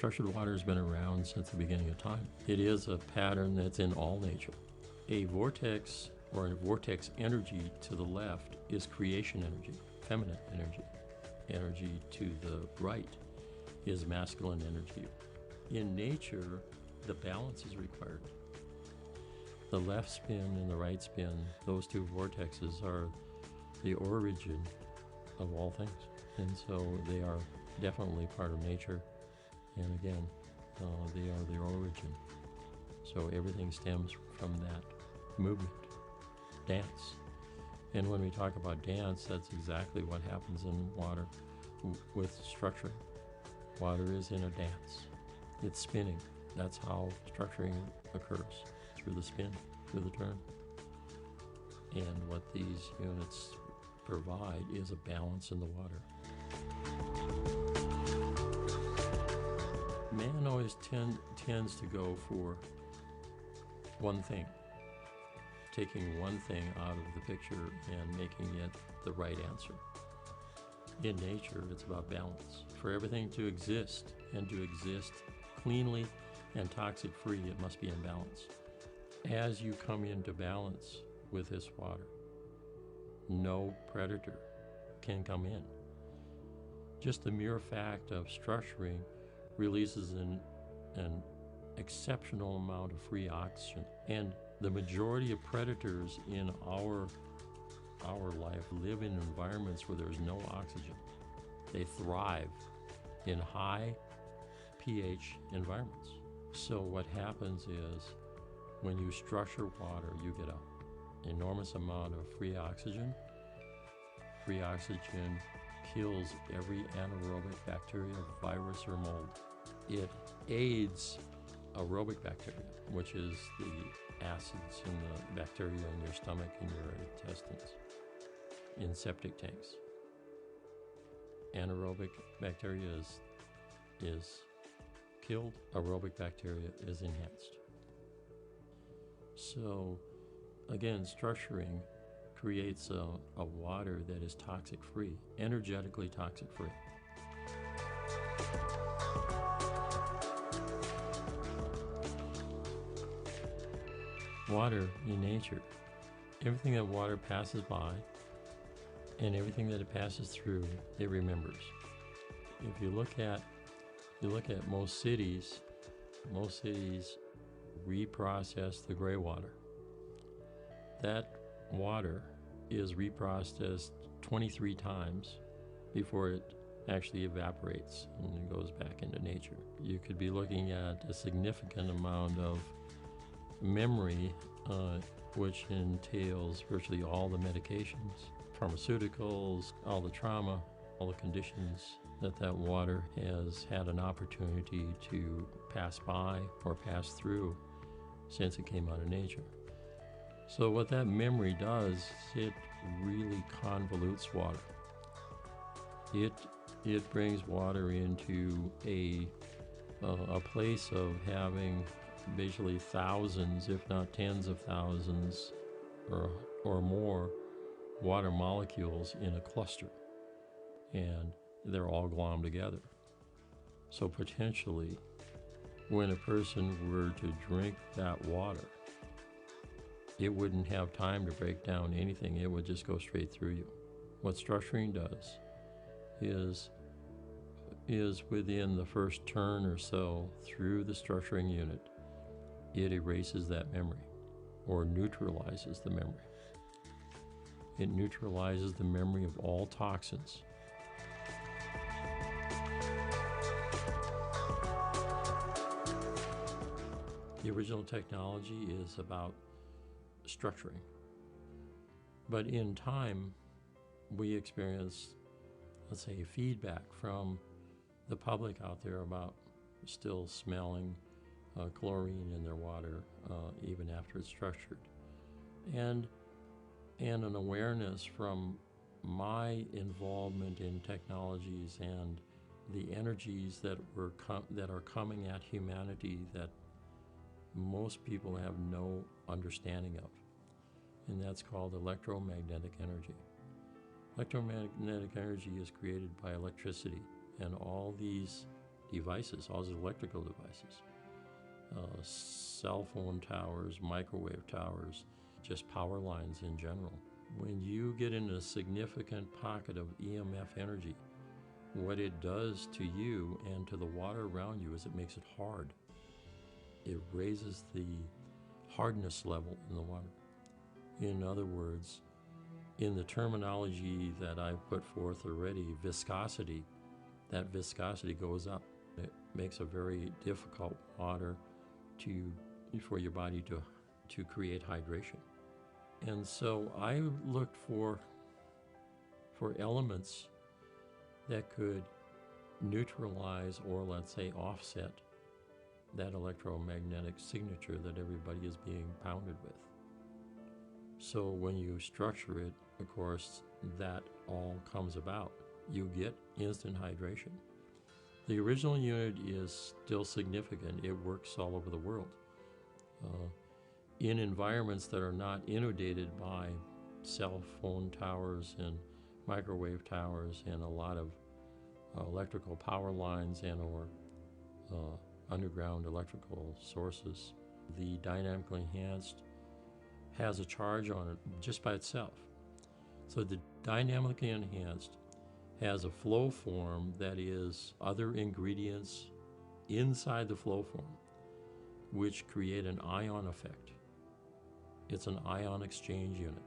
Structured water has been around since the beginning of time. It is a pattern that's in all nature. A vortex or a vortex energy to the left is creation energy, feminine energy. Energy to the right is masculine energy. In nature, the balance is required. The left spin and the right spin, those two vortexes are the origin of all things. And so they are definitely part of nature. And again, they are the origin. So everything stems from that movement, dance. And when we talk about dance, that's exactly what happens in water with structuring. Water is in a dance. It's spinning. That's how structuring occurs, through the spin, through the turn. And what these units provide is a balance in the water. Man always tends to go for one thing, taking one thing out of the picture and making it the right answer. In nature, it's about balance. For everything to exist, and to exist cleanly and toxic-free, it must be in balance. As you come into balance with this water, no predator can come in. Just the mere fact of structuring releases an exceptional amount of free oxygen. And the majority of predators in our life live in environments where there's no oxygen. They thrive in high pH environments. So what happens is when you structure water, you get an enormous amount of free oxygen. Free oxygen kills every anaerobic bacteria, virus, or mold. It aids aerobic bacteria, which is the acids in the bacteria in your stomach and your intestines, in septic tanks. Anaerobic bacteria is killed, aerobic bacteria is enhanced. So again, structuring creates a water that is toxic-free, energetically toxic-free. Water in nature, everything that water passes by and everything that it passes through, it remembers. If you look at most cities reprocess the gray water. That water is reprocessed 23 times before it actually evaporates and it goes back into nature. You could be looking at a significant amount of memory, which entails virtually all the medications, pharmaceuticals, all the trauma, all the conditions that water has had an opportunity to pass by or pass through since it came out of nature. So what that memory does, it really convolutes water. It brings water into a place of having basically thousands, if not tens of thousands or more water molecules in a cluster, and they're all glommed together. So potentially, when a person were to drink that water, it wouldn't have time to break down anything. It would just go straight through you. What structuring does is within the first turn or so through the structuring unit, it erases that memory or neutralizes the memory. It neutralizes the memory of all toxins. The original technology is about structuring. But in time, we experience, let's say, feedback from the public out there about still smelling chlorine in their water even after it's structured. And an awareness from my involvement in technologies and the energies that are coming at humanity that most people have no understanding of. And that's called electromagnetic energy. Electromagnetic energy is created by electricity, and all these devices, all these electrical devices, cell phone towers, microwave towers, just power lines in general. When you get in a significant pocket of EMF energy, what it does to you and to the water around you is it makes it hard. It raises the hardness level in the water. In other words, in the terminology that I've put forth already, viscosity, that viscosity goes up. It makes a very difficult water for your body to create hydration. And so I looked for elements that could neutralize or, let's say, offset that electromagnetic signature that everybody is being pounded with. So when you structure it, of course, that all comes about. You get instant hydration. The original unit is still significant. It works all over the world. In environments that are not inundated by cell phone towers and microwave towers and a lot of electrical power lines and or underground electrical sources, the dynamically enhanced has a charge on it just by itself. So the dynamically enhanced has a flow form that is other ingredients inside the flow form which create an ion effect. It's an ion exchange unit.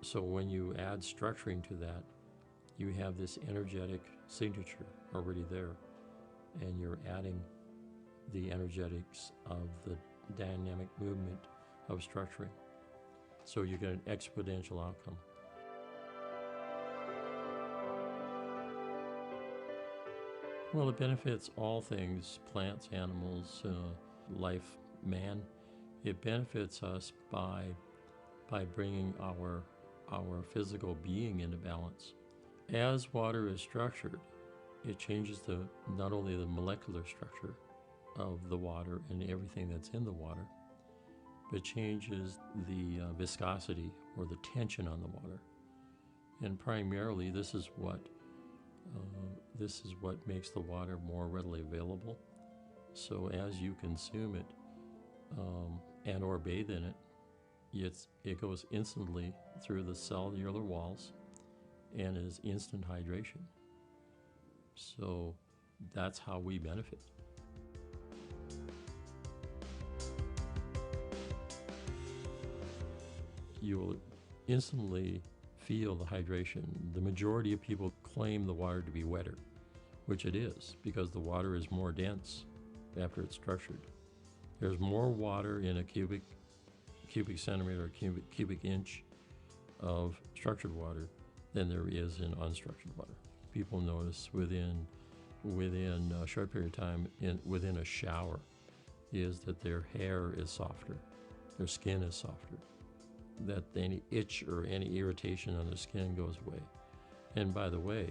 So when you add structuring to that, you have this energetic signature already there, and you're adding the energetics of the dynamic movement of structuring. So you get an exponential outcome. Well, it benefits all things, plants, animals, life, man. It benefits us by bringing our physical being into balance. As water is structured, it changes not only the molecular structure of the water and everything that's in the water, but changes the viscosity or the tension on the water. And primarily, this is what makes the water more readily available. So as you consume it and or bathe in it, it goes instantly through the cellular walls and is instant hydration. So that's how we benefit. You will instantly feel the hydration. The majority of people claim the water to be wetter, which it is, because the water is more dense after it's structured. There's more water in a cubic centimeter or cubic inch of structured water than there is in unstructured water. People notice within a short period of time, within a shower, is that their hair is softer, their skin is softer, that any itch or any irritation on their skin goes away. And by the way,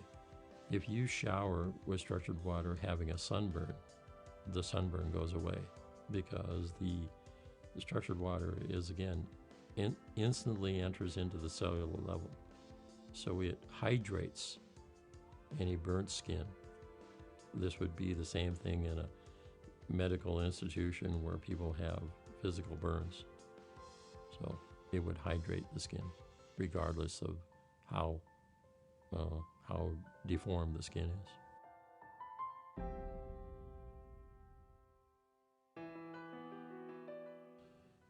if you shower with structured water having a sunburn, the sunburn goes away, because the structured water is, again, instantly enters into the cellular level. So it hydrates any burnt skin. This would be the same thing in a medical institution where people have physical burns. So it would hydrate the skin, regardless of how deformed the skin is.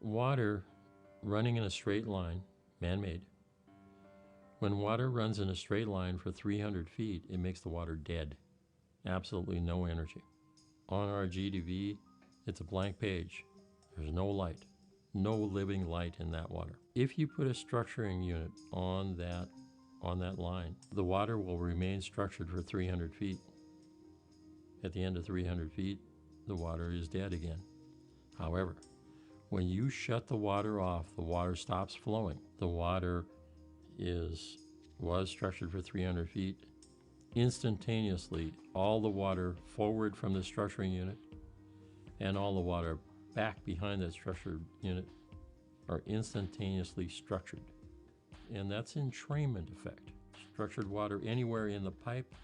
Water running in a straight line, man-made. When water runs in a straight line for 300 feet, it makes the water dead. Absolutely no energy. On our GDV, it's a blank page. There's no light, no living light in that water. If you put a structuring unit on that line, the water will remain structured for 300 feet. At the end of 300 feet, the water is dead again. However, when you shut the water off, the water stops flowing. The water was structured for 300 feet. Instantaneously, all the water forward from the structuring unit and all the water back behind that structured unit are instantaneously structured. And that's entrainment effect. Structured water anywhere in the pipe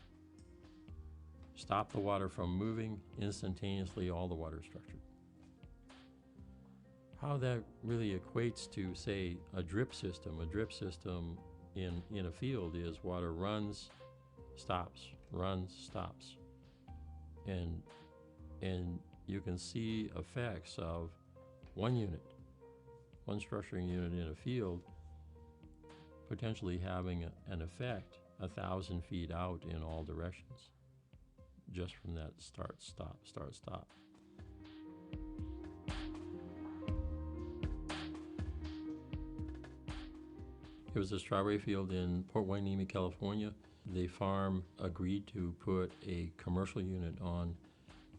Stop the water from moving, instantaneously all the water is structured. How that really equates to, say, a drip system. A drip system in a field is water runs, stops, runs, stops. And you can see effects of one unit, one structuring unit in a field, potentially having an effect 1,000 feet out in all directions, just from that start, stop, start, stop. It was a strawberry field in Port Hueneme, California. The farm agreed to put a commercial unit on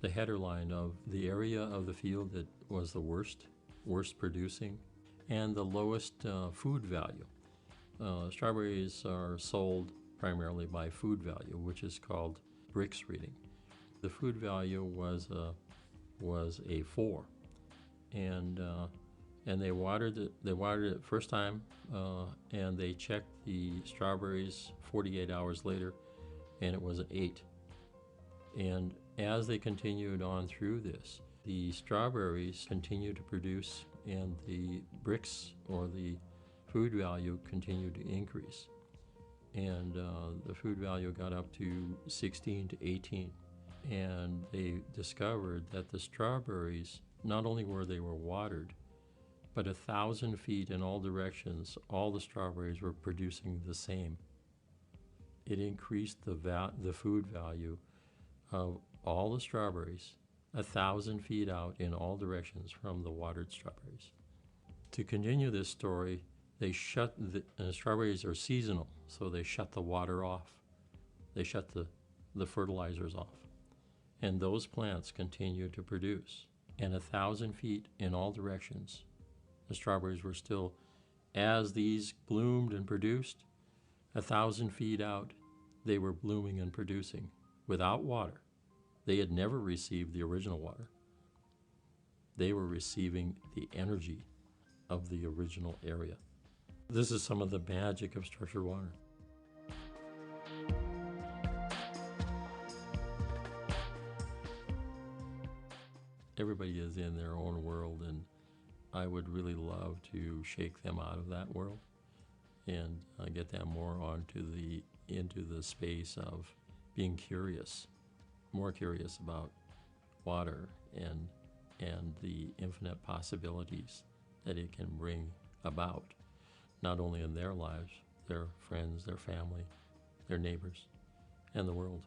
the header line of the area of the field that was the worst producing and the lowest food value. Strawberries are sold primarily by food value, which is called Brix reading. The food value was a 4, and they watered it. They watered it first time, and they checked the strawberries 48 hours later, and it was an 8. And as they continued on through this, the strawberries continued to produce, and the Brix, or the food value, continued to increase. And the food value got up to 16 to 18. And they discovered that the strawberries, not only were watered, but 1,000 feet in all directions, all the strawberries were producing the same. It increased the food value of all the strawberries 1,000 feet out in all directions from the watered strawberries. To continue this story, they shut strawberries are seasonal, so they shut the water off. They shut the fertilizers off. And those plants continue to produce. And 1,000 feet in all directions, the strawberries were still, as these bloomed and produced, 1,000 feet out, they were blooming and producing without water. They had never received the original water. They were receiving the energy of the original area. This is some of the magic of structured water. Everybody is in their own world, and I would really love to shake them out of that world and get them more into the space of being curious, more curious about water and the infinite possibilities that it can bring about, not only in their lives, their friends, their family, their neighbors, and the world.